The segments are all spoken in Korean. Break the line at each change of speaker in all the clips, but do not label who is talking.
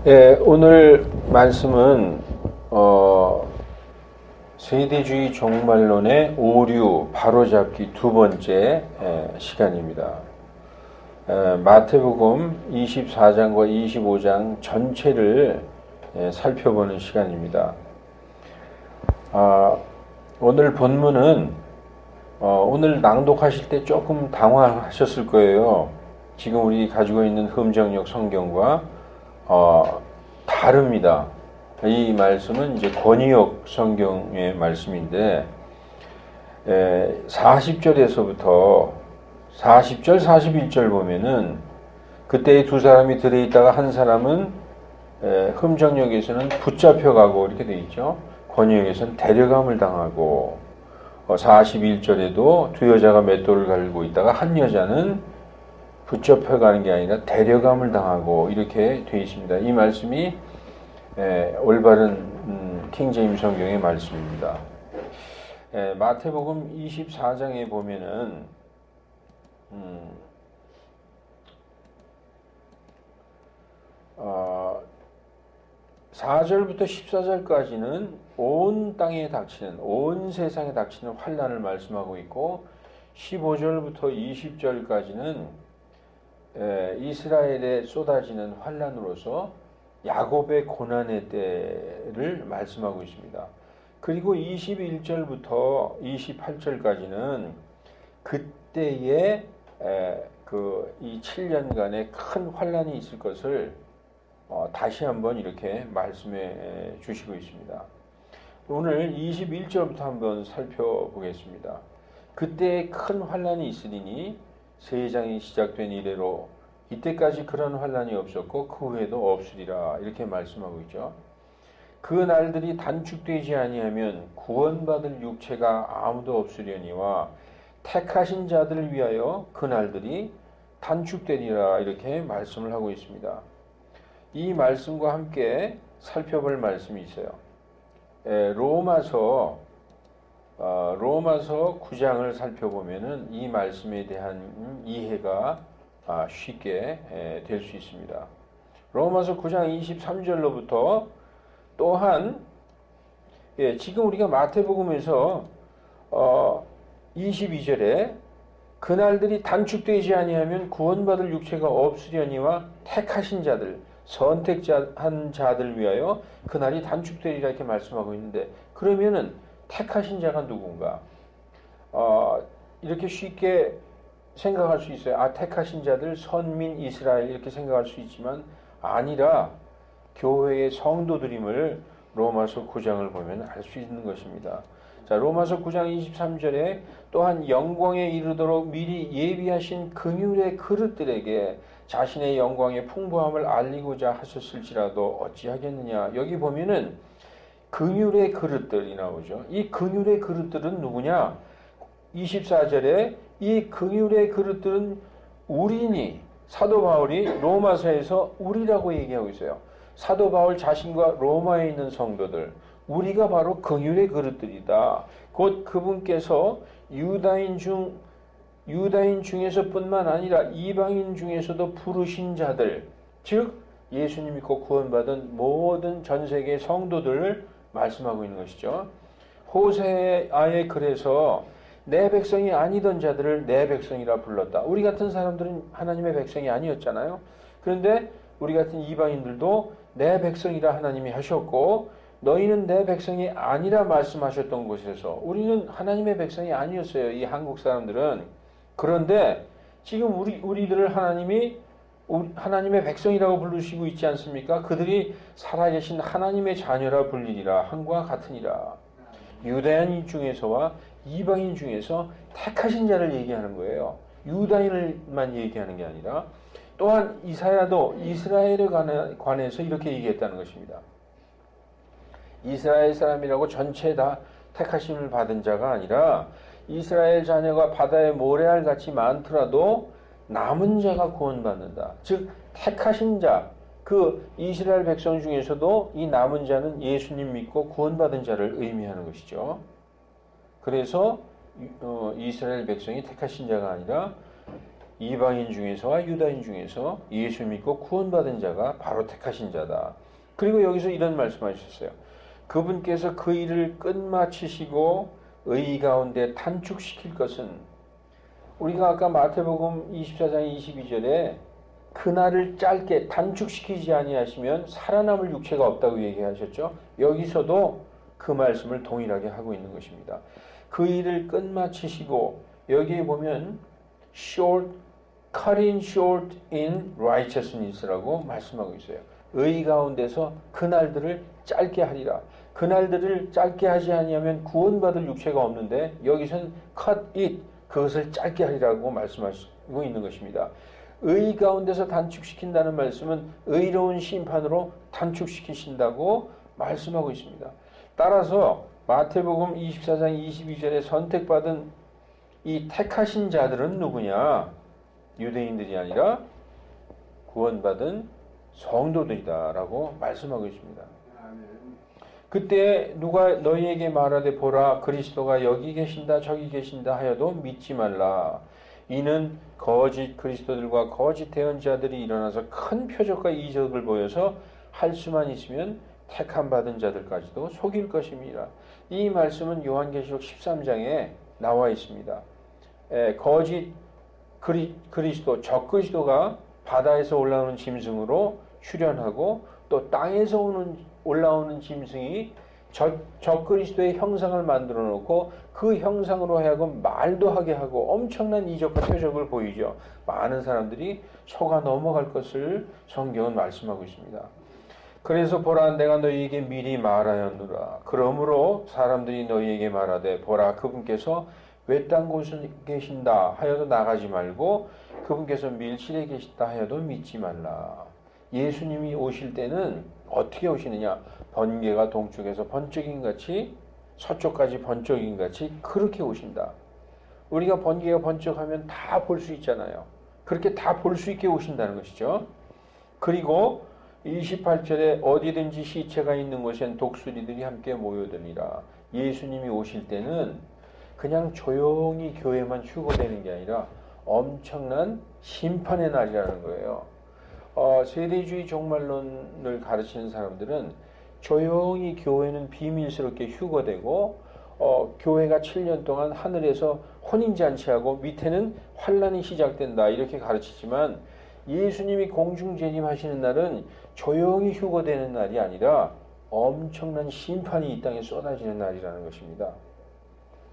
예, 오늘 말씀은 세대주의 종말론의 오류 바로잡기 두 번째 시간입니다. 마태복음 24장과 25장 전체를 살펴보는 시간입니다. 오늘 본문은 오늘 낭독하실 때 조금 당황하셨을 거예요. 지금 우리 가지고 있는 흠정역 성경과 다릅니다. 이 말씀은 이제 권위역 성경의 말씀인데 40절에서부터 40절, 41절 보면은 그때 두 사람이 들어있다가 한 사람은 흠정역에서는 붙잡혀가고 이렇게 돼 있죠. 권위역에서는 데려감을 당하고 41절에도 두 여자가 맷돌을 갈고 있다가 한 여자는 붙잡혀가는 게 아니라 데려감을 당하고 이렇게 되어 있습니다. 이 말씀이 올바른 킹제임스 성경의 말씀입니다. 마태복음 24장에 보면은 4절부터 14절까지는 온 땅에 닥치는, 온 세상에 닥치는 환난을 말씀하고 있고 15절부터 20절까지는 이스라엘에 쏟아지는 환난으로서 야곱의 고난의 때를 말씀하고 있습니다. 그리고 21절부터 28절까지는 그때에 이 7년간의 큰 환난이 있을 것을 다시 한번 이렇게 말씀해 주시고 있습니다. 오늘 21절부터 한번 살펴보겠습니다. 그때에 큰 환난이 있으리니 세상이 시작된 이래로 이때까지 그런 환난이 없었고 그 후에도 없으리라 이렇게 말씀하고 있죠. 그 날들이 단축되지 아니하면 구원받을 육체가 아무도 없으려니와 택하신 자들을 위하여 그 날들이 단축되리라 이렇게 말씀을 하고 있습니다. 이 말씀과 함께 살펴볼 말씀이 있어요. 로마서 9장을 살펴보면은 이 말씀에 대한 이해가 쉽게 될 수 있습니다. 로마서 9장 23절로부터 또한 지금 우리가 마태복음에서 22절에 그날들이 단축되지 아니하면 구원받을 육체가 없으려니와 택하신 자들, 선택한 자들 위하여 그날이 단축되리라 이렇게 말씀하고 있는데, 그러면은 택하신 자가 누군가? 이렇게 쉽게 생각할 수 있어요. 택하신 자들, 선민 이스라엘 이렇게 생각할 수 있지만 아니라 교회의 성도들임을 로마서 9장을 보면 알 수 있는 것입니다. 자, 로마서 9장 23절에 또한 영광에 이르도록 미리 예비하신 긍휼의 그릇들에게 자신의 영광의 풍부함을 알리고자 하셨을지라도 어찌하겠느냐. 여기 보면은 긍휼의 그릇들이 나오죠. 이 긍휼의 그릇들은 누구냐? 24절에 이 긍휼의 그릇들은 우리니, 사도 바울이 로마서에서 우리라고 얘기하고 있어요. 사도 바울 자신과 로마에 있는 성도들, 우리가 바로 긍휼의 그릇들이다. 곧 그분께서 유다인 중에서뿐만 아니라 이방인 중에서도 부르신 자들, 즉 예수님 믿고 구원받은 모든 전 세계 성도들을 말씀하고 있는 것이죠. 호세아의 글에서 내 백성이 아니던 자들을 내 백성이라 불렀다. 우리 같은 사람들은 하나님의 백성이 아니었잖아요. 그런데 우리 같은 이방인들도 내 백성이라 하나님이 하셨고, 너희는 내 백성이 아니라 말씀하셨던 곳에서 우리는 하나님의 백성이 아니었어요. 이 한국 사람들은. 그런데 지금 우리들을 하나님의 백성이라고 부르시고 있지 않습니까? 그들이 살아계신 하나님의 자녀라 불리리라. 한과 같으니라. 유대인 중에서와 이방인 중에서 택하신 자를 얘기하는 거예요. 유다인을만 얘기하는 게 아니라 또한 이사야도 이스라엘에 관해서 이렇게 얘기했다는 것입니다. 이스라엘 사람이라고 전체 다 택하심을 받은 자가 아니라 이스라엘 자녀가 바다의 모래알 같이 많더라도 남은 자가 구원받는다. 즉 택하신 자, 그 이스라엘 백성 중에서도 이 남은 자는 예수님 믿고 구원받은 자를 의미하는 것이죠. 그래서 이스라엘 백성이 택하신 자가 아니라 이방인 중에서와 유다인 중에서 예수 믿고 구원받은 자가 바로 택하신 자다. 그리고 여기서 이런 말씀하셨어요. 그분께서 그 일을 끝마치시고 의 가운데 단축시킬 것은, 우리가 아까 마태복음 24장 22절에 그날을 짧게 단축시키지 아니하시면 살아남을 육체가 없다고 얘기하셨죠. 여기서도 그 말씀을 동일하게 하고 있는 것입니다. 그 일을 끝마치시고, 여기에 보면 cutting short in righteousness라고 말씀하고 있어요. 의 가운데서 그날들을 짧게 하리라. 그날들을 짧게 하지 아니하면 구원받을 육체가 없는데, 여기서는 cut it, 그것을 짧게 하리라고 말씀하시고 있는 것입니다. 의 가운데서 단축시킨다는 말씀은 의로운 심판으로 단축시키신다고 말씀하고 있습니다. 따라서 마태복음 24장 22절에 선택받은 이 택하신 자들은 누구냐? 유대인들이 아니라 구원받은 성도들이다라고 말씀하고 있습니다. 그때 누가 너희에게 말하되 보라 그리스도가 여기 계신다 저기 계신다 하여도 믿지 말라. 이는 거짓 그리스도들과 거짓 대언자들이 일어나서 큰 표적과 이적을 보여서 할 수만 있으면 택함 받은 자들까지도 속일 것임이라. 이 말씀은 요한계시록 13장에 나와 있습니다. 거짓 그리스도, 적그리스도가 바다에서 올라오는 짐승으로 출현하고, 또 땅에서 올라오는 짐승이 적그리스도의 형상을 만들어 놓고 그 형상으로 하여금 말도 하게 하고 엄청난 이적과 표적을 보이죠. 많은 사람들이 속아 넘어갈 것을 성경은 말씀하고 있습니다. 그래서 보라 내가 너희에게 미리 말하였노라. 그러므로 사람들이 너희에게 말하되 보라 그분께서 외딴 곳에 계신다 하여도 나가지 말고 그분께서 밀실에 계신다 하여도 믿지 말라. 예수님이 오실 때는 어떻게 오시느냐? 번개가 동쪽에서 번쩍인 같이 서쪽까지 번쩍인 같이 그렇게 오신다. 우리가 번개가 번쩍하면 다 볼 수 있잖아요. 그렇게 다 볼 수 있게 오신다는 것이죠. 그리고 28절에 어디든지 시체가 있는 곳엔 독수리들이 함께 모여드니라. 예수님이 오실 때는 그냥 조용히 교회만 휴거되는 게 아니라 엄청난 심판의 날이라는 거예요. 세대주의 종말론을 가르치는 사람들은 조용히 교회는 비밀스럽게 휴거되고 교회가 7년 동안 하늘에서 혼인잔치하고 밑에는 환란이 시작된다 이렇게 가르치지만, 예수님이 공중재림하시는 날은 조용히 휴거되는 날이 아니라 엄청난 심판이 이 땅에 쏟아지는 날이라는 것입니다.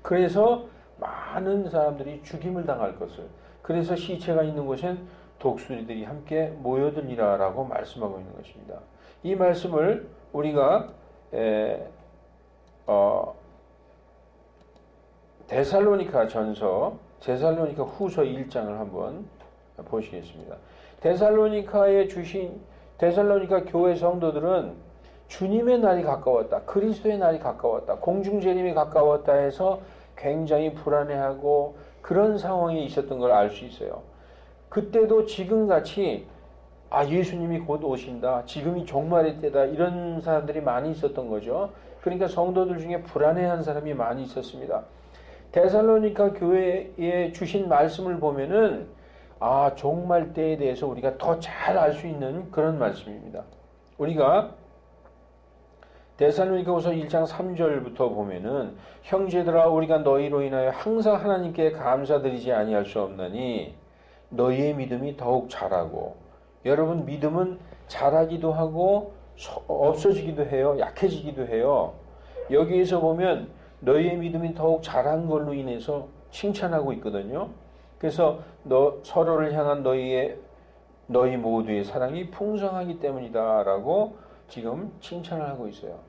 그래서 많은 사람들이 죽임을 당할 것을, 그래서 시체가 있는 곳엔 독수리들이 함께 모여들리라 라고 말씀하고 있는 것입니다. 이 말씀을 우리가 데살로니가 후서 1장을 한번 보시겠습니다. 데살로니가 교회 성도들은 주님의 날이 가까웠다, 그리스도의 날이 가까웠다, 공중재림이 가까웠다 해서 굉장히 불안해하고 그런 상황이 있었던 걸 알 수 있어요. 그때도 지금같이 예수님이 곧 오신다, 지금이 종말의 때다, 이런 사람들이 많이 있었던 거죠. 그러니까 성도들 중에 불안해한 사람이 많이 있었습니다. 데살로니가 교회에 주신 말씀을 보면은 종말 때에 대해서 우리가 더 잘 알 수 있는 그런 말씀입니다. 우리가 데살로니가후서 1장 3절부터 보면은 형제들아 우리가 너희로 인하여 항상 하나님께 감사드리지 아니할 수 없나니 너희의 믿음이 더욱 자라고, 여러분 믿음은 자라기도 하고 없어지기도 해요. 약해지기도 해요. 여기에서 보면 너희의 믿음이 더욱 자란 걸로 인해서 칭찬하고 있거든요. 그래서 서로를 향한 너희 모두의 사랑이 풍성하기 때문이다 라고 지금 칭찬을 하고 있어요.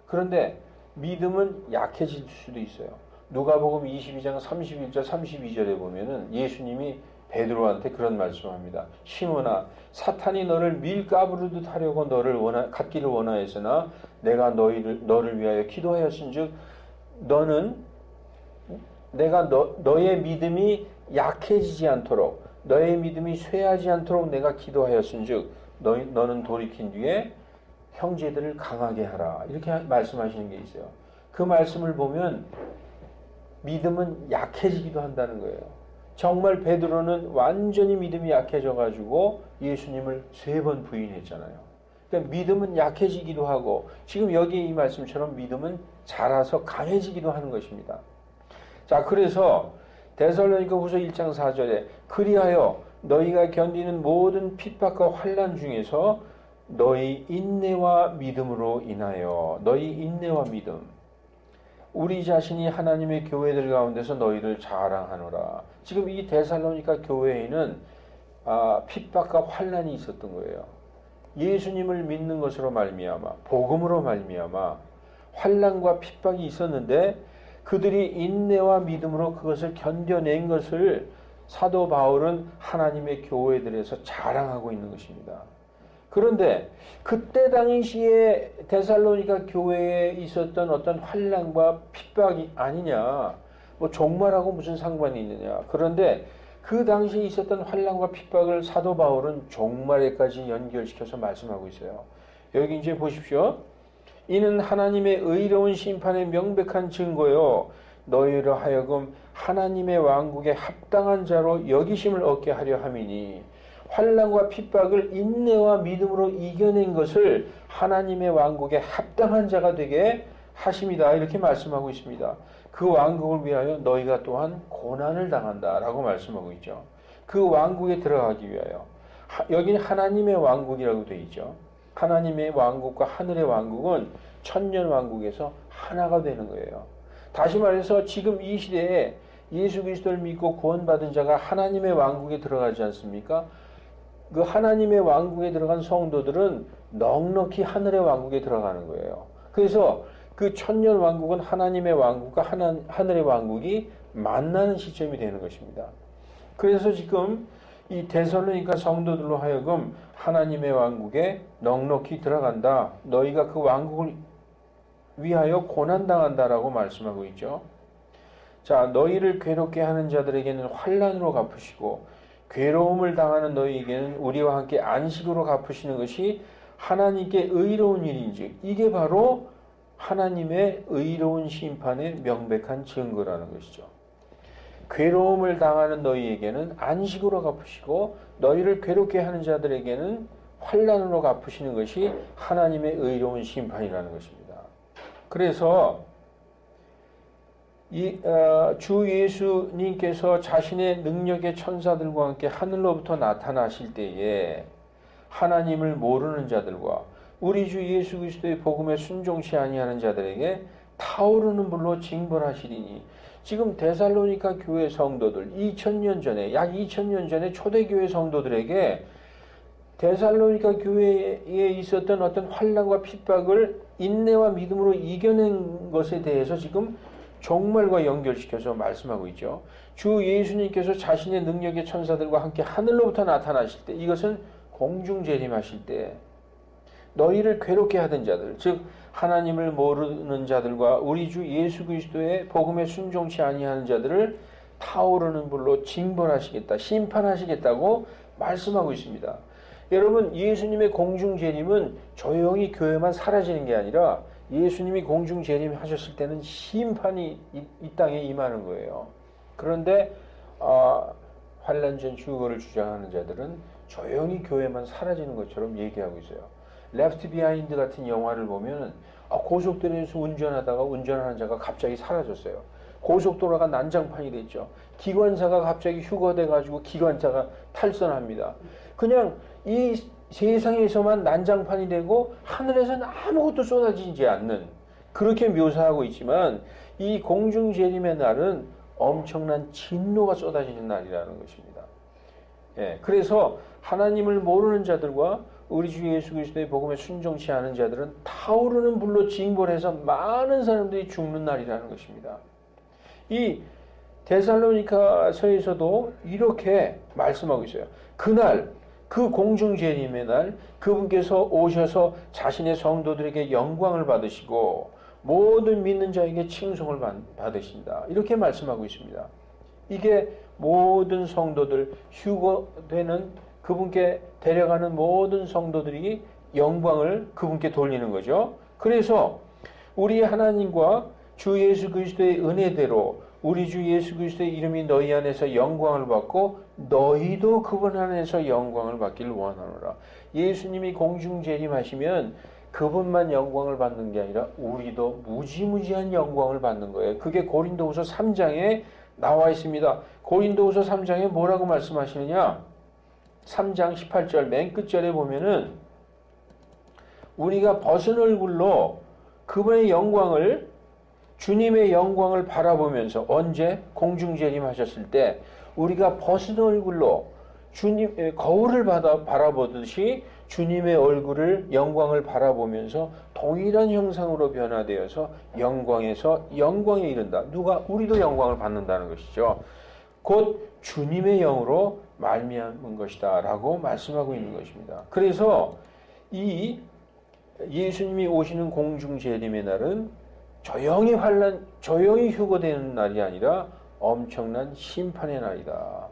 그런데 믿음은 약해질 수도 있어요. 누가복음 22장 31절 32절에 보면은 예수님이 베드로한테 그런 말씀을 합니다. 시몬아 사탄이 너를 밀가부르듯 하려고 너를 갖기를 원하였으나 내가 너를 위하여 기도하였은즉 내가 너의 믿음이 약해지지 않도록, 너의 믿음이 쇠하지 않도록 내가 기도하였은즉 너는 돌이킨 뒤에 형제들을 강하게 하라, 이렇게 말씀하시는 게 있어요. 그 말씀을 보면 믿음은 약해지기도 한다는 거예요. 정말 베드로는 완전히 믿음이 약해져 가지고 예수님을 3번 부인했잖아요. 그러니까 믿음은 약해지기도 하고 지금 여기 이 말씀처럼 믿음은 자라서 강해지기도 하는 것입니다. 자, 그래서 데살로니가후서 1장 4절에 그리하여 너희가 견디는 모든 핍박과 환난 중에서 너희 인내와 믿음으로 인하여 너희 인내와 믿음 우리 자신이 하나님의 교회들 가운데서 너희를 자랑하노라. 지금 이 데살로니가 교회에는 핍박과 환난이 있었던 거예요. 예수님을 믿는 것으로 말미암아 복음으로 말미암아 환난과 핍박이 있었는데 그들이 인내와 믿음으로 그것을 견뎌낸 것을 사도 바울은 하나님의 교회들에서 자랑하고 있는 것입니다. 그런데 그때 당시에 데살로니가 교회에 있었던 어떤 환난과 핍박이 아니냐, 뭐 종말하고 무슨 상관이 있느냐. 그런데 그 당시에 있었던 환난과 핍박을 사도 바울은 종말에까지 연결시켜서 말씀하고 있어요. 여기 이제 보십시오. 이는 하나님의 의로운 심판의 명백한 증거요 너희로 하여금 하나님의 왕국에 합당한 자로 여기심을 얻게 하려 함이니 환난과 핍박을 인내와 믿음으로 이겨낸 것을 하나님의 왕국에 합당한 자가 되게 하심이다. 이렇게 말씀하고 있습니다. 그 왕국을 위하여 너희가 또한 고난을 당한다라고 말씀하고 있죠. 그 왕국에 들어가기 위하여 여기는 하나님의 왕국이라고 되어 있죠. 하나님의 왕국과 하늘의 왕국은 천년 왕국에서 하나가 되는 거예요. 다시 말해서 지금 이 시대에 예수 그리스도를 믿고 구원받은 자가 하나님의 왕국에 들어가지 않습니까? 그 하나님의 왕국에 들어간 성도들은 넉넉히 하늘의 왕국에 들어가는 거예요. 그래서 그 천년 왕국은 하나님의 왕국과 하늘의 왕국이 만나는 시점이 되는 것입니다. 그래서 지금 이 데살로니가 성도들로 하여금 하나님의 왕국에 넉넉히 들어간다. 너희가 그 왕국을 위하여 고난당한다라고 말씀하고 있죠. 자, 너희를 괴롭게 하는 자들에게는 환난으로 갚으시고 괴로움을 당하는 너희에게는 우리와 함께 안식으로 갚으시는 것이 하나님께 의로운 일인즉 이게 바로 하나님의 의로운 심판의 명백한 증거라는 것이죠. 괴로움을 당하는 너희에게는 안식으로 갚으시고 너희를 괴롭게 하는 자들에게는 환난으로 갚으시는 것이 하나님의 의로운 심판이라는 것입니다. 그래서 주 예수님께서 자신의 능력의 천사들과 함께 하늘로부터 나타나실 때에 하나님을 모르는 자들과 우리 주 예수 그리스도의 복음에 순종치 아니하는 자들에게 타오르는 불로 징벌하시리니 지금 데살로니가 교회 성도들 2000년 전에 약 2000년 전에 초대교회 성도들에게 데살로니가 교회에 있었던 어떤 환난과 핍박을 인내와 믿음으로 이겨낸 것에 대해서 지금 종말과 연결시켜서 말씀하고 있죠. 주 예수님께서 자신의 능력의 천사들과 함께 하늘로부터 나타나실 때 이것은 공중재림하실 때 너희를 괴롭게 하던 자들 즉 하나님을 모르는 자들과 우리 주 예수 그리스도의 복음에 순종치 아니하는 자들을 타오르는 불로 징벌하시겠다 심판하시겠다고 말씀하고 있습니다. 여러분 예수님의 공중재림은 조용히 교회만 사라지는 게 아니라 예수님이 공중재림 하셨을 때는 심판이 이 땅에 임하는 거예요. 그런데 환난전 휴거를 주장하는 자들은 조용히 교회만 사라지는 것처럼 얘기하고 있어요. 레프트 비하인드 같은 영화를 보면 고속도로에서 운전하다가 운전하는 자가 갑자기 사라졌어요. 고속도로가 난장판이 됐죠. 기관차가 갑자기 휴거돼가지고 기관차가 탈선합니다. 그냥 이 세상에서만 난장판이 되고 하늘에서는 아무것도 쏟아지지 않는 그렇게 묘사하고 있지만 이 공중재림의 날은 엄청난 진노가 쏟아지는 날이라는 것입니다. 예, 그래서 하나님을 모르는 자들과 우리 주 예수 그리스도의 복음에 순종치 않은 자들은 타오르는 불로 징벌해서 많은 사람들이 죽는 날이라는 것입니다. 이 데살로니가서에서도 이렇게 말씀하고 있어요. 그날 그 공중재림의 날 그분께서 오셔서 자신의 성도들에게 영광을 받으시고 모든 믿는 자에게 칭송을 받으신다. 이렇게 말씀하고 있습니다. 이게 모든 성도들 휴거되는 그분께 데려가는 모든 성도들이 영광을 그분께 돌리는 거죠. 그래서 우리 하나님과 주 예수 그리스도의 은혜대로 우리 주 예수 그리스도의 이름이 너희 안에서 영광을 받고 너희도 그분 안에서 영광을 받기를 원하노라. 예수님이 공중 재림하시면 그분만 영광을 받는 게 아니라 우리도 무지무지한 영광을 받는 거예요. 그게 고린도후서 3장에 나와 있습니다. 고린도후서 3장에 뭐라고 말씀하시느냐? 3장 18절 맨 끝절에 보면은 우리가 벗은 얼굴로 그분의 영광을, 주님의 영광을 바라보면서, 언제? 공중재림하셨을 때 우리가 벗은 얼굴로 주님 거울을 바라보듯이 주님의 얼굴을, 영광을 바라보면서 동일한 형상으로 변화되어서 영광에서 영광에 이른다. 누가? 우리도 영광을 받는다는 것이죠. 곧 주님의 영으로 말미암은 것이다 라고 말씀하고 있는 것입니다. 그래서 이 예수님이 오시는 공중재림의 날은 조용히 휴거되는 날이 아니라 엄청난 심판의 날이다.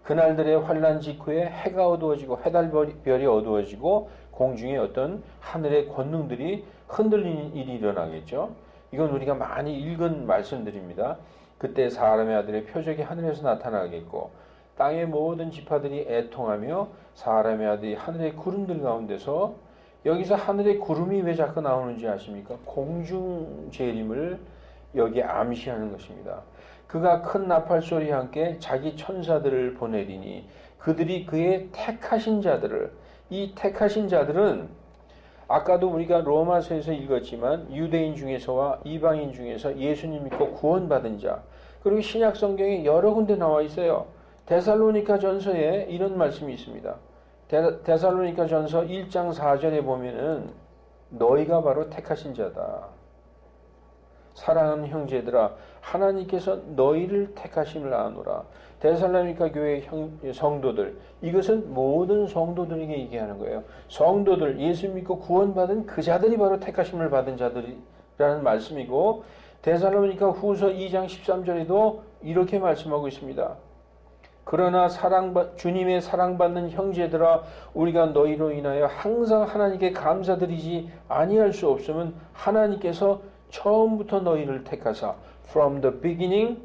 그날들의 환란 직후에 해가 어두워지고 해달별이 어두워지고 공중에 어떤 하늘의 권능들이 흔들리는 일이 일어나겠죠. 이건 우리가 많이 읽은 말씀들입니다. 그때 사람의 아들의 표적이 하늘에서 나타나겠고 땅의 모든 지파들이 애통하며 사람의 아들이 하늘의 구름들 가운데서, 여기서 하늘의 구름이 왜 자꾸 나오는지 아십니까? 공중 재림을 여기에 암시하는 것입니다. 그가 큰 나팔 소리와 함께 자기 천사들을 보내리니 그들이 그의 택하신 자들을, 이 택하신 자들은 아까도 우리가 로마서에서 읽었지만 유대인 중에서와 이방인 중에서 예수님 믿고 구원받은 자, 그리고 신약 성경에 여러 군데 나와 있어요. 데살로니가 전서에 이런 말씀이 있습니다. 데살로니가 전서 1장 4절에 보면은 너희가 바로 택하신 자다. 사랑하는 형제들아, 하나님께서 너희를 택하심을 아노라. 데살로니가 교회 성도들, 이것은 모든 성도들에게 얘기하는 거예요. 성도들, 예수 믿고 구원받은 그 자들이 바로 택하심을 받은 자들이라는 말씀이고, 데살로니가 후서 2장 13절에도 이렇게 말씀하고 있습니다. 그러나 주님의 사랑받는 형제들아, 우리가 너희로 인하여 항상 하나님께 감사드리지 아니할 수 없음은 하나님께서 처음부터 너희를 택하사 from the beginning,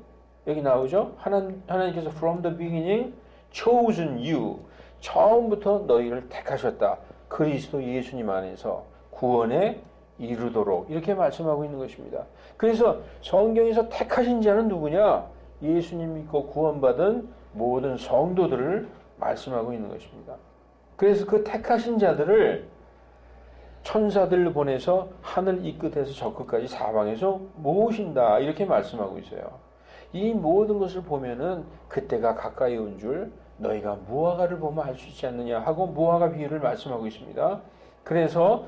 여기 나오죠? 하나님께서 from the beginning chosen you, 처음부터 너희를 택하셨다. 그리스도 예수님 안에서 구원에 이르도록, 이렇게 말씀하고 있는 것입니다. 그래서 성경에서 택하신 자는 누구냐? 예수님 믿고 구원받은 모든 성도들을 말씀하고 있는 것입니다. 그래서 그 택하신 자들을 천사들을 보내서 하늘 이 끝에서 저 끝까지 사방에서 모으신다, 이렇게 말씀하고 있어요. 이 모든 것을 보면은 그때가 가까이 온 줄 너희가 무화과를 보면 알 수 있지 않느냐 하고 무화과 비유를 말씀하고 있습니다. 그래서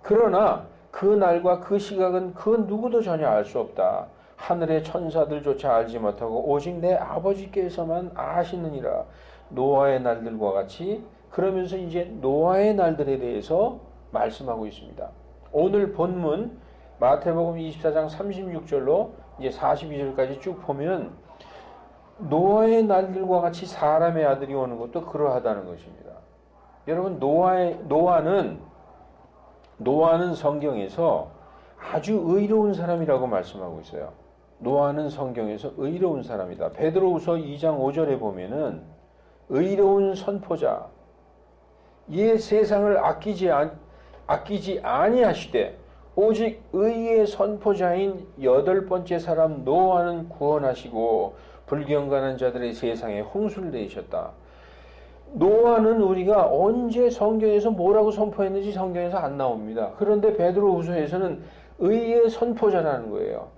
그러나 그 날과 그 시각은 그 누구도 전혀 알 수 없다. 하늘의 천사들조차 알지 못하고 오직 내 아버지께서만 아시느니라. 노아의 날들과 같이, 그러면서 이제 노아의 날들에 대해서 말씀하고 있습니다. 오늘 본문 마태복음 24장 36절로 이제 42절까지 쭉 보면 노아의 날들과 같이 사람의 아들이 오는 것도 그러하다는 것입니다. 여러분, 노아는 성경에서 아주 의로운 사람이라고 말씀하고 있어요. 노아는 성경에서 의로운 사람이다. 베드로후서 2장 5절에 보면은 의로운 선포자, 이 세상을 아끼지 아니하시되 오직 의의 선포자인 8번째 사람 노아는 구원하시고 불경건한 자들의 세상에 홍수를 내셨다. 노아는 우리가 언제 성경에서 뭐라고 선포했는지 성경에서 안 나옵니다. 그런데 베드로후서에서는 의의 선포자라는 거예요.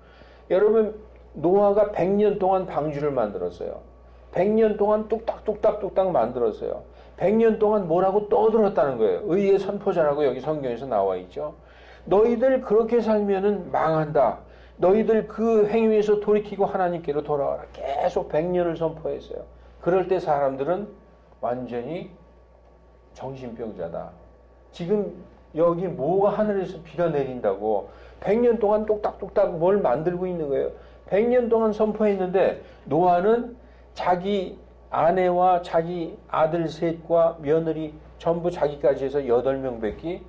여러분, 노아가 100년 동안 방주를 만들었어요. 100년 동안 뚝딱뚝딱 만들었어요. 100년 동안 뭐라고 떠들었다는 거예요. 의의 선포자라고 여기 성경에서 나와 있죠. 너희들 그렇게 살면은 망한다. 너희들 그 행위에서 돌이키고 하나님께로 돌아와라. 계속 100년을 선포했어요. 그럴 때 사람들은 완전히 정신병자다. 지금 여기 뭐가 하늘에서 비가 내린다고 100년 동안 똑딱똑딱 뭘 만들고 있는 거예요. 100년 동안 선포했는데 노아는 자기 아내와 자기 아들 셋과 며느리 전부 자기까지 해서 8명밖에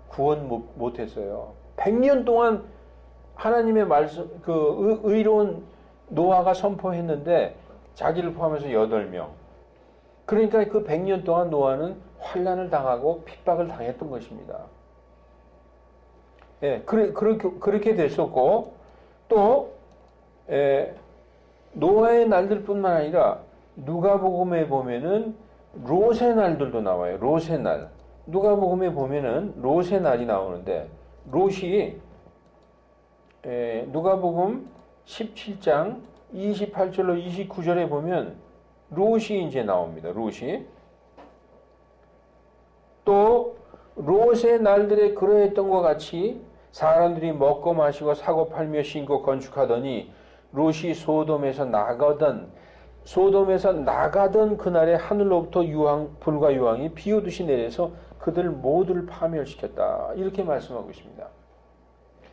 구원 못했어요. 100년 동안 하나님의 말씀, 의로운 노아가 선포했는데 자기를 포함해서 8명. 그러니까 그 100년 동안 노아는 환난을 당하고 핍박을 당했던 것입니다. 예, 그렇게 됐었고, 또, 노아의 날들뿐만 아니라 누가복음에 보면은 롯의 날들도 나와요. 롯의 날. 누가복음에 보면은 롯의 날이 나오는데, 롯이 누가복음 17장 28절로 29절에 보면 롯이 이제 나옵니다. 롯이. 또 롯의 날들에 그러했던 것 같이 사람들이 먹고 마시고 사고 팔며 신고 건축하더니 롯이 소돔에서 나가던 그날에 하늘로부터 불과 유황이 비오듯이 내려서 그들 모두를 파멸시켰다. 이렇게 말씀하고 있습니다.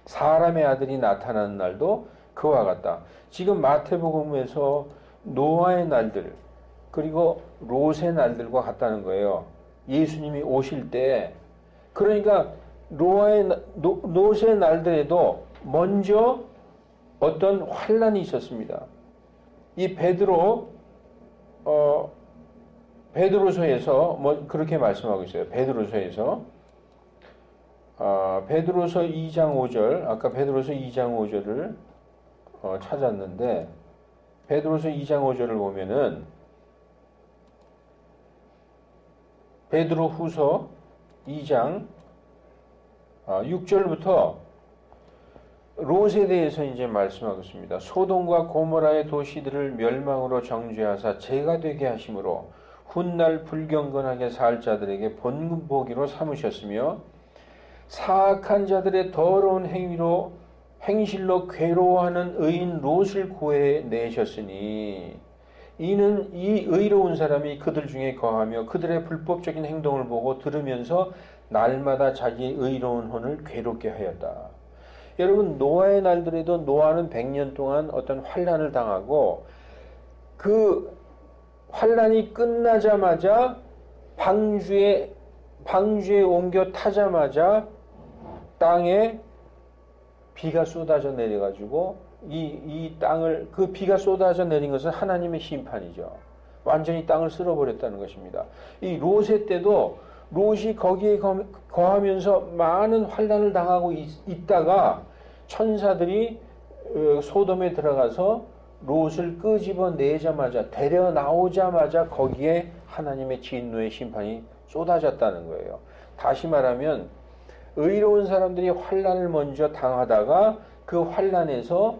사람의 아들이 나타나는 날도 그와 같다. 지금 마태복음에서 노아의 날들 그리고 롯의 날들과 같다는 거예요. 예수님이 오실 때. 그러니까 롯의 날들에도 먼저 어떤 환난이 있었습니다. 이 베드로서에서 그렇게 말씀하고 있어요. 베드로서 2장 5절, 아까 베드로서 2장 5절을 찾았는데, 베드로서 2장 5절을 보면은, 베드로 후서 2장 6절부터 롯에 대해서 이제 말씀하고 있습니다. 소돔과 고모라의 도시들을 멸망으로 정죄하사 죄가 되게 하심으로 훗날 불경건하게 살 자들에게 본보기로 삼으셨으며 사악한 자들의 더러운 행실로 괴로워하는 의인 롯을 구해내셨으니 이는 이 의로운 사람이 그들 중에 거하며 그들의 불법적인 행동을 보고 들으면서 날마다 자기의 의로운 혼을 괴롭게 하였다. 여러분, 노아의 날들에도 노아는 100년 동안 어떤 환난을 당하고 그 환난이 끝나자마자 방주에 옮겨 타자마자 땅에 비가 쏟아져 내려가지고 이 땅을, 그 비가 쏟아져 내린 것은 하나님의 심판이죠. 완전히 땅을 쓸어버렸다는 것입니다. 이 롯의 때도 롯이 거기에 거하면서 많은 환난을 당하고 있다가 천사들이 소돔에 들어가서 롯을 끄집어내자마자, 데려 나오자마자 거기에 하나님의 진노의 심판이 쏟아졌다는 거예요. 다시 말하면 의로운 사람들이 환난을 먼저 당하다가 그 환난에서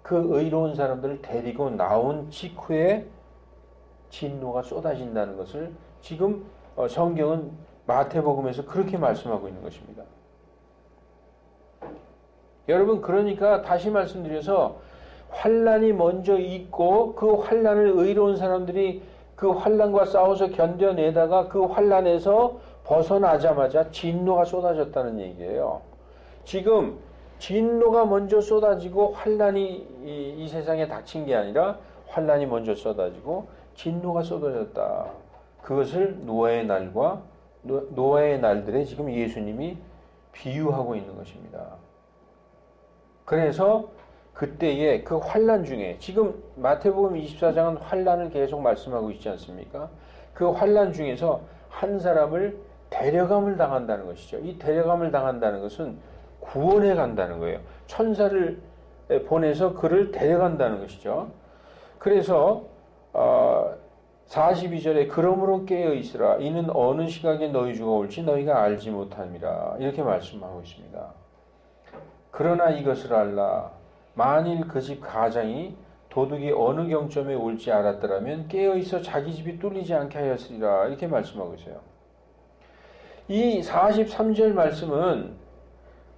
그 의로운 사람들을 데리고 나온 직후에 진노가 쏟아진다는 것을 지금 성경은 마태복음에서 그렇게 말씀하고 있는 것입니다. 여러분, 그러니까 다시 말씀드려서 환난이 먼저 있고 그 환난을 의로운 사람들이 그 환난과 싸워서 견뎌내다가 그 환난에서 벗어나자마자 진노가 쏟아졌다는 얘기예요. 지금 진노가 먼저 쏟아지고 환난이 이 세상에 닥친 게 아니라 환난이 먼저 쏟아지고 진노가 쏟아졌다. 그것을 노아의 날들에 지금 예수님이 비유하고 있는 것입니다. 그래서 그때의 그 환난 중에 지금 마태복음 24장은 환난을 계속 말씀하고 있지 않습니까? 그 환난 중에서 한 사람을 데려감을 당한다는 것이죠. 이 데려감을 당한다는 것은 구원해 간다는 거예요. 천사를 보내서 그를 데려간다는 것이죠. 그래서 42절에 그러므로 깨어 있으라 이는 어느 시각에 너희 주가 올지 너희가 알지 못함이라 이렇게 말씀하고 있습니다. 그러나 이것을 알라 만일 그 집 가장이 도둑이 어느 경점에 올지 알았더라면 깨어 있어 자기 집이 뚫리지 않게 하였으리라 이렇게 말씀하고 있어요. 이 43절 말씀은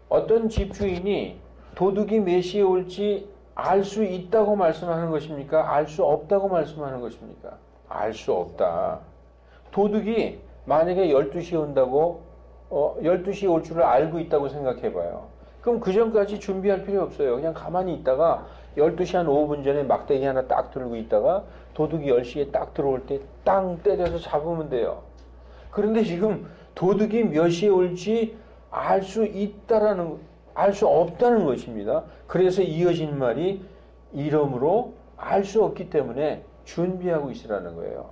어떤 집주인이 도둑이 몇 시에 올지 알 수 있다고 말씀하는 것입니까? 알 수 없다고 말씀하는 것입니까? 알 수 없다. 도둑이 만약에 12시에 온다고 12시에 올 줄을 알고 있다고 생각해 봐요. 그럼 그 전까지 준비할 필요 없어요. 그냥 가만히 있다가 12시 한 5분 전에 막대기 하나 딱 들고 있다가 도둑이 10시에 딱 들어올 때 땅 때려서 잡으면 돼요. 그런데 지금 도둑이 몇 시에 올지 알 수 없다는 것입니다. 그래서 이어진 말이 이름으로 알 수 없기 때문에 준비하고 있으라는 거예요.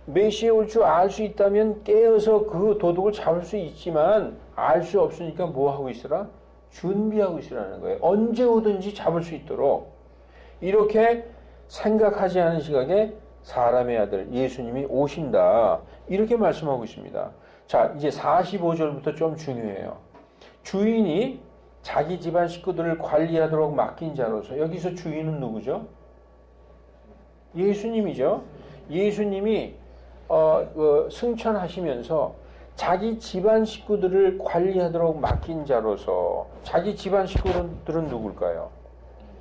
메시아 올 줄 알 수 있다면 깨어서 그 도둑을 잡을 수 있지만 알 수 없으니까 뭐 하고 있으라? 준비하고 있으라는 거예요. 언제 오든지 잡을 수 있도록. 이렇게 생각하지 않은 시각에 사람의 아들 예수님이 오신다. 이렇게 말씀하고 있습니다. 자, 이제 45절부터 좀 중요해요. 주인이 자기 집안 식구들을 관리하도록 맡긴 자로서, 여기서 주인은 누구죠? 예수님이죠. 예수님이 승천하시면서 자기 집안 식구들을 관리하도록 맡긴 자로서, 자기 집안 식구들은 누굴까요?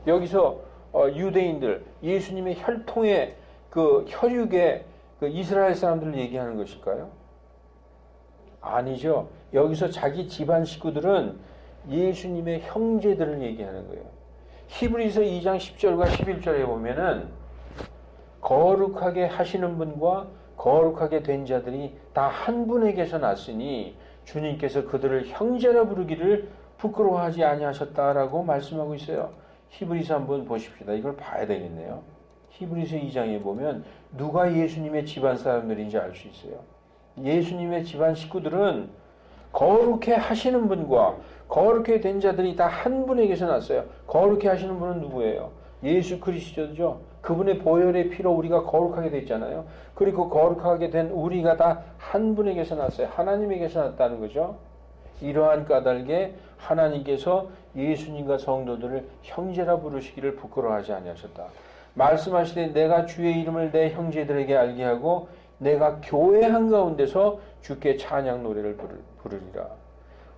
여기서 유대인들, 예수님의 혈통의 그 혈육의 그 이스라엘 사람들을 얘기하는 것일까요? 아니죠. 여기서 자기 집안 식구들은 예수님의 형제들을 얘기하는 거예요. 히브리서 2장 10절과 11절에 보면은 거룩하게 하시는 분과 거룩하게 된 자들이 다 한 분에게서 났으니 주님께서 그들을 형제라 부르기를 부끄러워하지 아니하셨다라고 말씀하고 있어요. 히브리서 한번 보십시다. 이걸 봐야 되겠네요. 히브리서 2장에 보면 누가 예수님의 집안 사람들인지 알 수 있어요. 예수님의 집안 식구들은 거룩해 하시는 분과 거룩해 된 자들이 다 한 분에게서 났어요. 거룩해 하시는 분은 누구예요? 예수 그리스도죠. 그분의 보혈의 피로 우리가 거룩하게 됐잖아요. 그리고 거룩하게 된 우리가 다 한 분에게서 났어요. 하나님에게서 났다는 거죠. 이러한 까닭에 하나님께서 예수님과 성도들을 형제라 부르시기를 부끄러워하지 아니하셨다. 말씀하시되 내가 주의 이름을 내 형제들에게 알게 하고 내가 교회 한가운데서 주께 찬양 노래를 부르리라.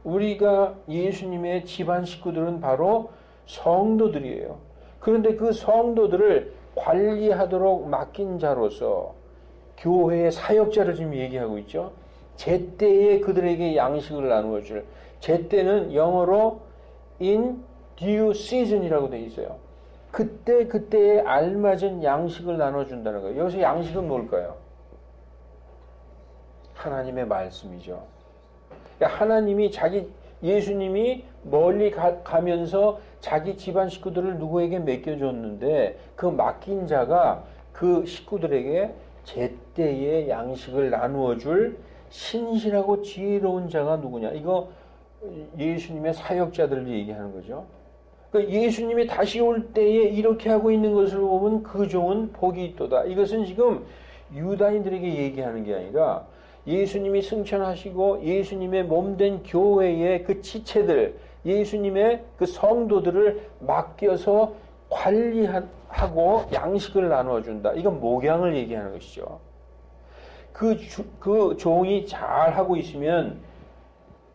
우리가 예수님의 집안 식구들은 바로 성도들이에요. 그런데 그 성도들을 관리하도록 맡긴 자로서 교회의 사역자를 지금 얘기하고 있죠. 제때에 그들에게 양식을 나누어 줄. 제때는 영어로 in due season이라고 되어 있어요. 그때에 알맞은 양식을 나눠준다는 거예요. 여기서 양식은 뭘까요? 하나님의 말씀이죠. 그러니까 하나님이 예수님이 멀리 가면서 자기 집안 식구들을 누구에게 맡겨줬는데 그 맡긴 자가 그 식구들에게 제때에 양식을 나누어 줄 신실하고 지혜로운 자가 누구냐. 이거 예수님의 사역자들을 얘기하는 거죠. 그러니까 예수님이 다시 올 때에 이렇게 하고 있는 것을 보면 그 종은 복이 있도다. 이것은 지금 유다인들에게 얘기하는 게 아니라 예수님이 승천하시고 예수님의 몸된 교회의 그 지체들, 예수님의 그 성도들을 맡겨서 관리하고 양식을 나누어준다. 이건 목양을 얘기하는 것이죠. 그 종이 잘하고 있으면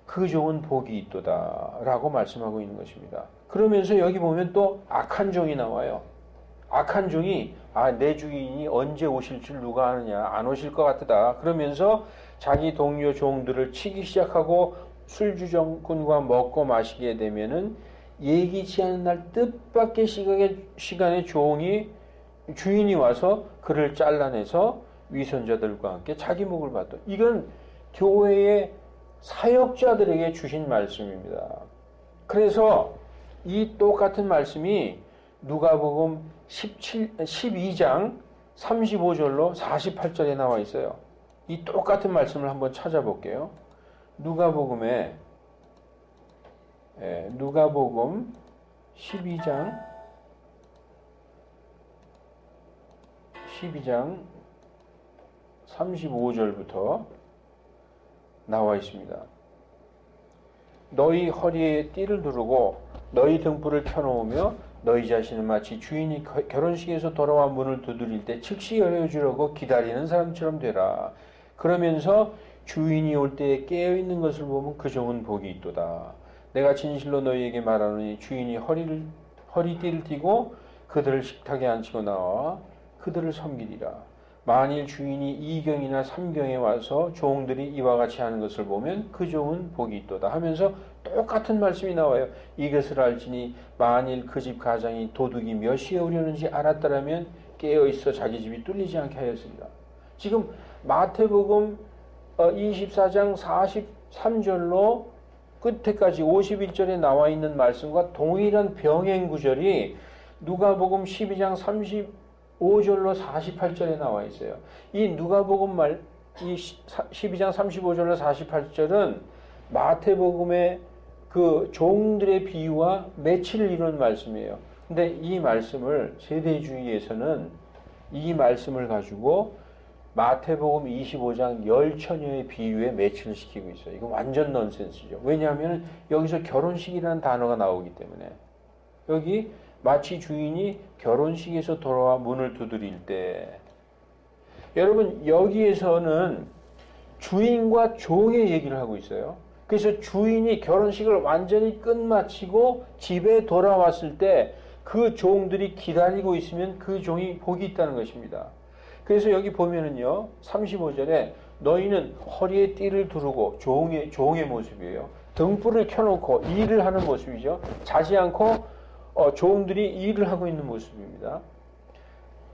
그 종은 복이 있도다 라고 말씀하고 있는 것입니다. 그러면서 여기 보면 또 악한 종이 나와요. 악한 종이 내 주인이 언제 오실 줄 누가 아느냐, 안 오실 것 같다. 그러면서 자기 동료 종들을 치기 시작하고 술주정꾼과 먹고 마시게 되면은 예기치 않은 날 뜻밖의 시간에 주인이 와서 그를 잘라내서 위선자들과 함께 자기 목을 받다. 이건 교회의 사역자들에게 주신 말씀입니다. 그래서 이 똑같은 말씀이 누가복음 12장 35절로 48절에 나와 있어요. 이 똑같은 말씀을 한번 찾아볼게요. 누가복음 12장 35절부터 나와 있습니다. 너희 허리에 띠를 두르고 너희 등불을 켜놓으며 너희 자신은 마치 주인이 결혼식에서 돌아와 문을 두드릴 때 즉시 열어주려고 기다리는 사람처럼 되라. 그러면서 주인이 올 때에 깨어있는 것을 보면 그 종은 복이 있도다. 내가 진실로 너희에게 말하노니 주인이 허리띠를 띠고 그들을 식탁에 앉히고 나와 그들을 섬기리라. 만일 주인이 2경이나 3경에 와서 종들이 이와 같이 하는 것을 보면 그 종은 복이 있도다 하면서 똑같은 말씀이 나와요. 이것을 알지니 만일 그 집 가장이 도둑이 몇 시에 오려는지 알았더라면 깨어있어 자기 집이 뚫리지 않게 하였으리라. 지금 마태복음 24장 43절로 끝에까지 51절에 나와 있는 말씀과 동일한 병행 구절이 누가복음 12장 35절로 48절에 나와 있어요. 이 누가복음 이 12장 35절로 48절은 마태복음의 그 종들의 비유와 매치를 이루는 말씀이에요. 근데 이 말씀을 세대주의에서는 이 말씀을 가지고 마태복음 25장 열처녀의 비유에 매치를 시키고 있어요. 이거 완전 넌센스죠. 왜냐하면 여기서 결혼식이라는 단어가 나오기 때문에 여기 마치 주인이 결혼식에서 돌아와 문을 두드릴 때 여러분 여기에서는 주인과 종의 얘기를 하고 있어요. 그래서 주인이 결혼식을 완전히 끝마치고 집에 돌아왔을 때 그 종들이 기다리고 있으면 그 종이 복이 있다는 것입니다. 그래서 여기 보면은요 35절에 너희는 허리에 띠를 두르고 종의 모습이에요. 등불을 켜놓고 일을 하는 모습이죠. 자지 않고 종들이 일을 하고 있는 모습입니다.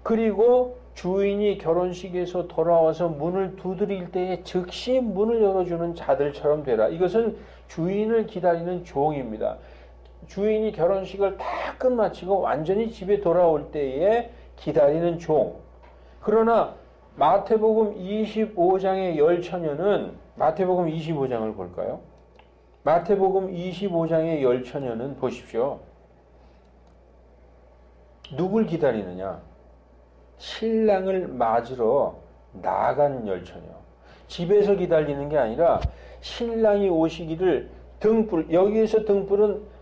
그리고 주인이 결혼식에서 돌아와서 문을 두드릴 때에 즉시 문을 열어주는 자들처럼 되라. 이것은 주인을 기다리는 종입니다. 주인이 결혼식을 다 끝마치고 완전히 집에 돌아올 때에 기다리는 종. 그러나 마태복음 25장의 열처녀는 마태복음 25장을 볼까요? 마태복음 25장의 열처녀는 보십시오. 누굴 기다리느냐? 신랑을 맞으러 나간 열처녀. 집에서 기다리는 게 아니라 신랑이 오시기를 등불, 여기에서 등불은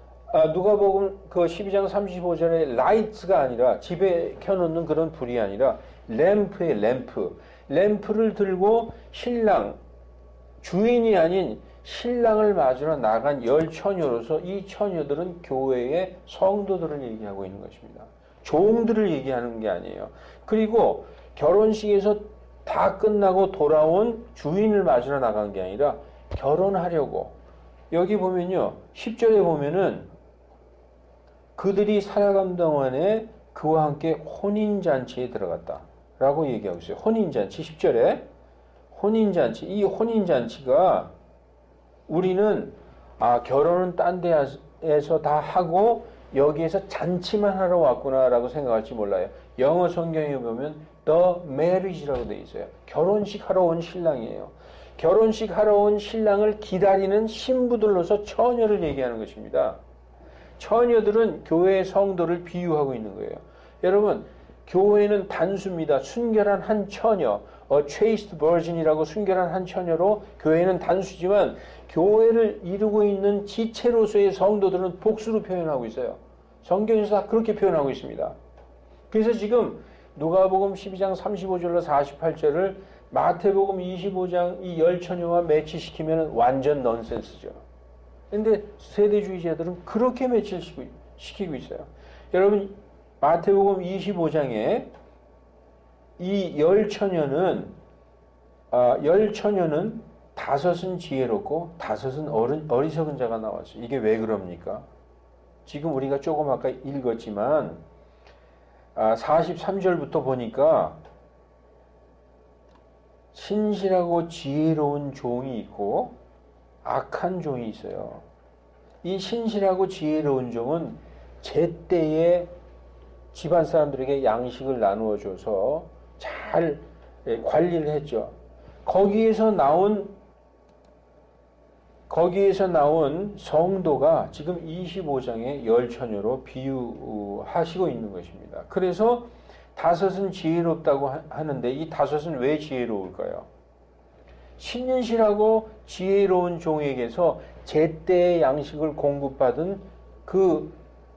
누가복음 그 12장 35절에 라이트가 아니라 집에 켜놓는 그런 불이 아니라 램프의 램프. 램프를 들고 신랑, 주인이 아닌 신랑을 맞으러 나간 열처녀로서 이 처녀들은 교회의 성도들을 얘기하고 있는 것입니다. 종들을 얘기하는 게 아니에요. 그리고 결혼식에서 다 끝나고 돌아온 주인을 맞으러 나간 게 아니라 결혼하려고. 여기 보면요. 10절에 보면은 그들이 살아감 동안에 그와 함께 혼인잔치에 들어갔다. 라고 얘기하고 있어요. 혼인잔치 10절에. 혼인잔치. 이 혼인잔치가 우리는 결혼은 딴 데에서 다 하고 여기에서 잔치만 하러 왔구나라고 생각할지 몰라요. 영어 성경에 보면 the marriage라고 되어 있어요. 결혼식 하러 온 신랑이에요. 결혼식 하러 온 신랑을 기다리는 신부들로서 처녀를 얘기하는 것입니다. 처녀들은 교회의 성도를 비유하고 있는 거예요. 여러분, 교회는 단수입니다. 순결한 한 처녀, chaste virgin이라고 순결한 한 처녀로 교회는 단수지만 교회를 이루고 있는 지체로서의 성도들은 복수로 표현하고 있어요. 성경에서 다 그렇게 표현하고 있습니다. 그래서 지금 누가복음 12장 35절로 48절을 마태복음 25장 이 열처녀와 매치시키면 완전 넌센스죠. 근데 세대주의자들은 그렇게 매치를 시키고 있어요. 여러분, 마태복음 25장에 이 열처녀는 다섯은 지혜롭고 다섯은 어리석은 자가 나왔어요. 이게 왜 그럽니까? 지금 우리가 조금 아까 읽었지만 43절부터 보니까 신실하고 지혜로운 종이 있고 악한 종이 있어요. 이 신실하고 지혜로운 종은 제때에 집안 사람들에게 양식을 나누어 줘서 잘 관리를 했죠. 거기에서 나온 성도가 지금 25장의 열처녀로 비유하시고 있는 것입니다. 그래서 다섯은 지혜롭다고 하는데 이 다섯은 왜 지혜로울까요? 신실하고 지혜로운 종에게서 제때의 양식을 공급받은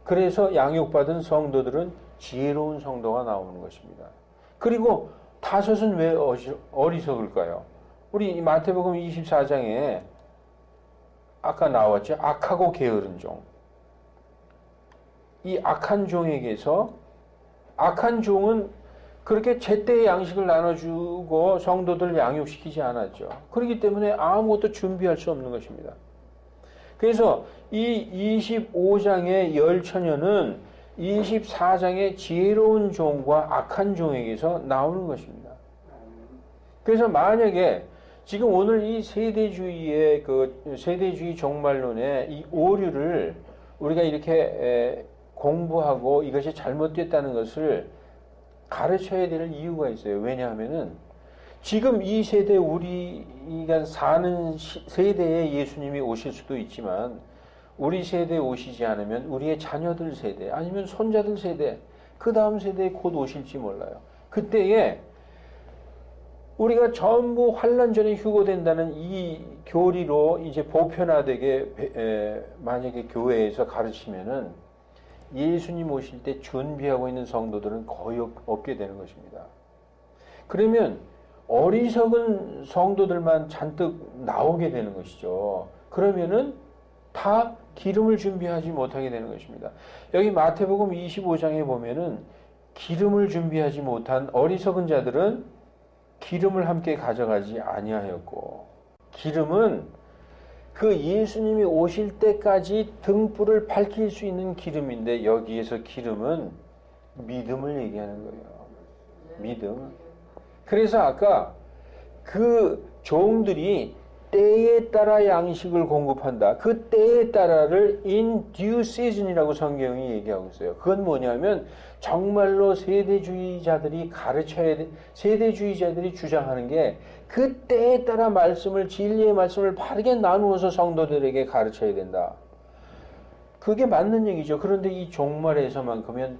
그래서 양육받은 성도들은 지혜로운 성도가 나오는 것입니다. 그리고 다섯은 왜 어리석을까요? 우리 마태복음 24장에 아까 나왔죠. 악하고 게으른 종. 이 악한 종에게서 악한 종은 그렇게 제때의 양식을 나눠주고 성도들 양육시키지 않았죠. 그렇기 때문에 아무것도 준비할 수 없는 것입니다. 그래서 이 25장의 열처녀는 24장의 지혜로운 종과 악한 종에게서 나오는 것입니다. 그래서 만약에 지금 오늘 이 세대주의 종말론의 이 오류를 우리가 이렇게 공부하고 이것이 잘못됐다는 것을 가르쳐야 될 이유가 있어요. 왜냐하면은 지금 이 세대 우리가 사는 세대에 예수님이 오실 수도 있지만 우리 세대에 오시지 않으면 우리의 자녀들 세대 아니면 손자들 세대 그 다음 세대에 곧 오실지 몰라요. 그때에 우리가 전부 환란 전에 휴거된다는 이 교리로 이제 보편화되게 만약에 교회에서 가르치면은 예수님 오실 때 준비하고 있는 성도들은 거의 없게 되는 것입니다. 그러면 어리석은 성도들만 잔뜩 나오게 되는 것이죠. 그러면은 다 기름을 준비하지 못하게 되는 것입니다. 여기 마태복음 25장에 보면은 기름을 준비하지 못한 어리석은 자들은 기름을 함께 가져가지 아니하였고, 기름은 그 예수님이 오실 때까지 등불을 밝힐 수 있는 기름인데 여기에서 기름은 믿음을 얘기하는 거예요. 믿음. 그래서 아까 그 종들이 때에 따라 양식을 공급한다. 그 때에 따라를 in due season이라고 성경이 얘기하고 있어요. 그건 뭐냐면 정말로 세대주의자들이 세대주의자들이 주장하는 게 그 때에 따라 말씀을 진리의 말씀을 바르게 나누어서 성도들에게 가르쳐야 된다. 그게 맞는 얘기죠. 그런데 이 종말에서만큼은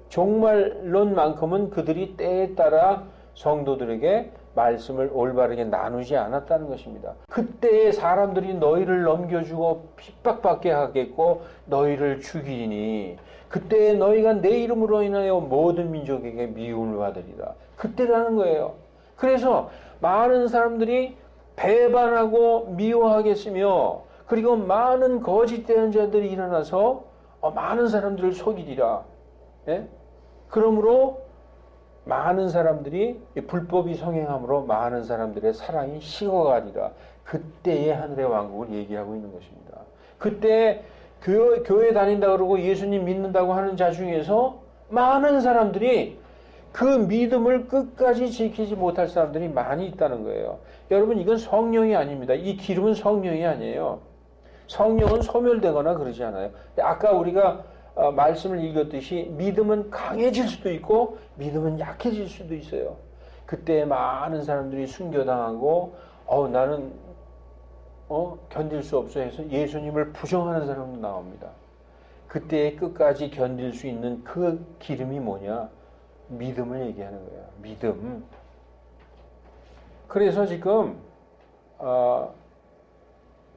종말론만큼은 그들이 때에 따라 성도들에게 말씀을 올바르게 나누지 않았다는 것입니다. 그때에 사람들이 너희를 넘겨주고 핍박받게 하겠고 너희를 죽이니 그때에 너희가 내 이름으로 인하여 모든 민족에게 미움을 받으리라. 그때라는 거예요. 그래서 많은 사람들이 배반하고 미워하겠으며 그리고 많은 거짓된 자들이 일어나서 많은 사람들을 속이리라. 예? 그러므로 많은 사람들이 불법이 성행함으로 많은 사람들의 사랑이 식어가리라. 그때의 하늘의 왕국을 얘기하고 있는 것입니다. 그때 교회 다닌다 그러고 예수님 믿는다고 하는 자 중에서 많은 사람들이 그 믿음을 끝까지 지키지 못할 사람들이 많이 있다는 거예요. 여러분 이건 성령이 아닙니다. 이 기름은 성령이 아니에요. 성령은 소멸되거나 그러지 않아요. 아까 우리가 말씀을 읽었듯이 믿음은 강해질 수도 있고 믿음은 약해질 수도 있어요. 그때 많은 사람들이 순교당하고 나는 견딜 수 없어 해서 예수님을 부정하는 사람도 나옵니다. 그때 끝까지 견딜 수 있는 그 기름이 뭐냐? 믿음을 얘기하는 거예요. 믿음. 그래서 지금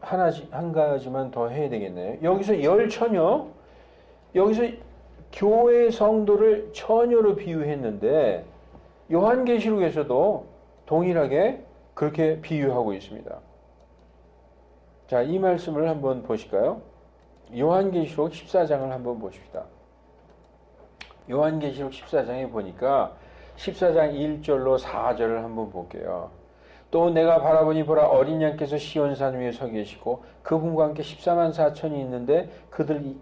한 가지만 더 해야 되겠네요. 여기서 열처녀, 여기서 교회 성도를 처녀로 비유했는데 요한계시록에서도 동일하게 그렇게 비유하고 있습니다. 자, 이 말씀을 한번 보실까요? 요한계시록 14장을 한번 보십시다. 요한계시록 14장에 보니까 14장 1절로 4절을 한번 볼게요. 또 내가 바라보니 보라 어린 양께서 시온산 위에 서 계시고 그분과 함께 14만 4천이 있는데 그들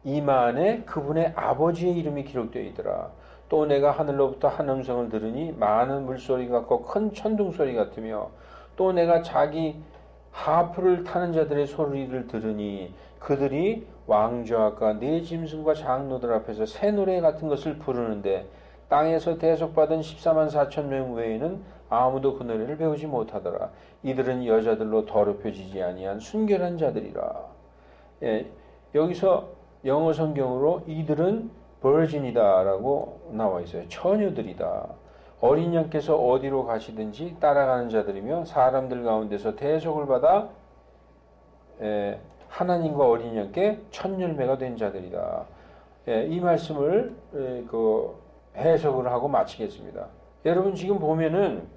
이마 안에 그분의 아버지의 이름이 기록되어 있더라. 또 내가 하늘로부터 한 음성을 들으니 많은 물소리 같고 큰 천둥소리 같으며 또 내가 자기 하프를 타는 자들의 소리를 들으니 그들이 왕좌과 네 짐승과 장로들 앞에서 새 노래 같은 것을 부르는데 땅에서 대속받은 14만 4천 명 외에는 아무도 그 노래를 배우지 못하더라. 이들은 여자들로 더럽혀지지 아니한 순결한 자들이라. 예, 여기서 영어 성경으로 이들은 버진이다 라고 나와 있어요. 처녀들이다. 어린 양께서 어디로 가시든지 따라가는 자들이며 사람들 가운데서 대속을 받아 하나님과 어린 양께 첫 열매가 된 자들이다. 이 말씀을 해석을 하고 마치겠습니다. 여러분 지금 보면은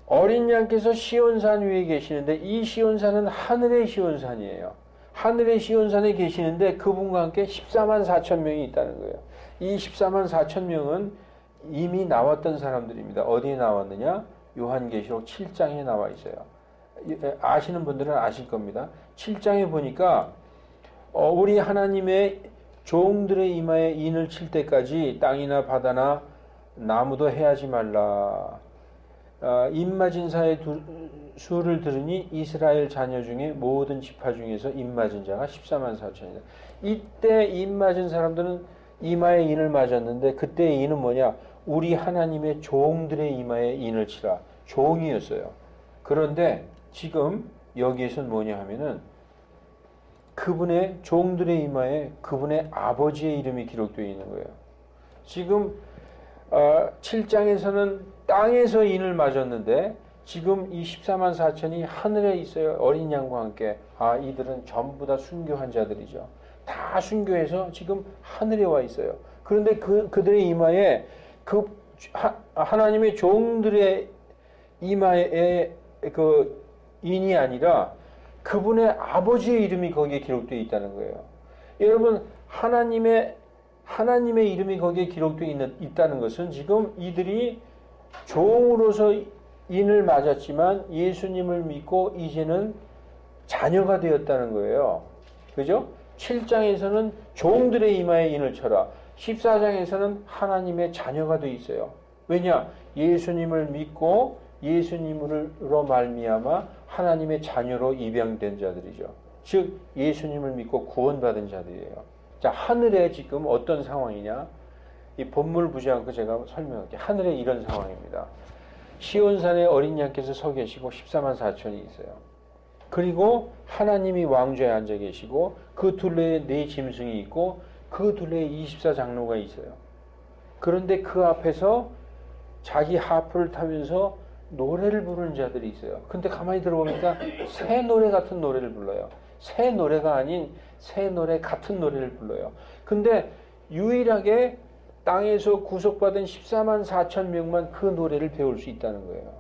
어린 양께서 시온산 위에 계시는데 이 시온산은 하늘의 시온산이에요. 하늘의 시온산에 계시는데 그분과 함께 14만 4천 명이 있다는 거예요. 이 14만 4천 명은 이미 나왔던 사람들입니다. 어디에 나왔느냐? 요한계시록 7장에 나와 있어요. 아시는 분들은 아실 겁니다. 7장에 보니까 우리 하나님의 종들의 이마에 인을 칠 때까지 땅이나 바다나 나무도 해하지 말라. 입맞은 자의 수를 들으니 이스라엘 자녀 중에 모든 지파 중에서 입맞은 자가 14만 4천이다. 이때 입맞은 사람들은 이마에 인을 맞았는데 그때의 인은 뭐냐? 우리 하나님의 종들의 이마에 인을 치라. 종이었어요. 그런데 지금 여기에서는 뭐냐 하면은 그분의 종들의 이마에 그분의 아버지의 이름이 기록되어 있는 거예요. 지금 7장에서는 땅에서 인을 맞았는데 지금 이 14만 4천이 하늘에 있어요. 어린 양과 함께. 이들은 전부 다 순교한 자들이죠. 다 순교해서 지금 하늘에 와 있어요. 그런데 그들의 이마에 하나님의 종들의 이마에 그 인이 아니라 그분의 아버지의 이름이 거기에 기록되어 있다는 거예요. 여러분, 하나님의 이름이 거기에 기록되어 있다는 것은 지금 이들이 종으로서 인을 맞았지만 예수님을 믿고 이제는 자녀가 되었다는 거예요. 그죠? 7장에서는 종들의 이마에 인을 쳐라. 14장에서는 하나님의 자녀가 되어 있어요. 왜냐? 예수님을 믿고 예수님으로 말미암아 하나님의 자녀로 입양된 자들이죠. 즉 예수님을 믿고 구원받은 자들이에요. 자, 하늘에 지금 어떤 상황이냐? 이 본문을 보지 않고 제가 설명할게요. 하늘에 이런 상황입니다. 시온산에 어린 양께서 서 계시고 14만 4천이 있어요. 그리고 하나님이 왕좌에 앉아 계시고 그 둘레에 네 짐승이 있고 그 둘레에 24장로가 있어요. 그런데 그 앞에서 자기 하프를 타면서 노래를 부르는 자들이 있어요. 근데 가만히 들어보니까 새 노래 같은 노래를 불러요. 새 노래가 아닌 새 노래 같은 노래를 불러요. 근데 유일하게 땅에서 구속받은 14만 4천 명만 그 노래를 배울 수 있다는 거예요.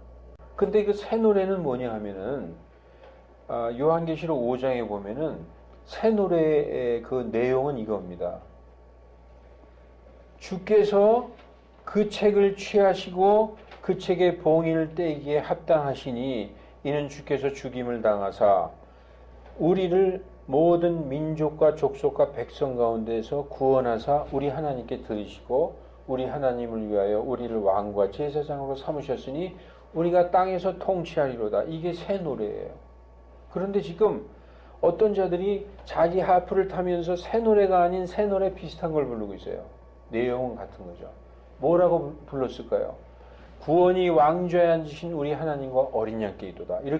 근데 그 새 노래는 뭐냐 하면은 요한계시록 5장에 보면은 새 노래의 그 내용은 이겁니다. 주께서 그 책을 취하시고 그 책의 봉인을 떼기에 합당하시니 이는 주께서 죽임을 당하사 우리를 모든 민족과 족속과 백성 가운데서 구원하사 우리 하나님께 드리시고 우리 하나님을 위하여 우리를 왕과 제사장으로 삼으셨으니 우리가 땅에서 통치하리로다. 이게 새 노래예요. 그런데 지금 어떤 자들이 자기 하프를 타면서 새 노래가 아닌 새 노래 비슷한 걸 부르고 있어요. 내용은 같은 거죠. 뭐라고 불렀을까요? 구원이 왕좌에 앉으신 우리 하나님과 어린 양께 있도다. 이렇게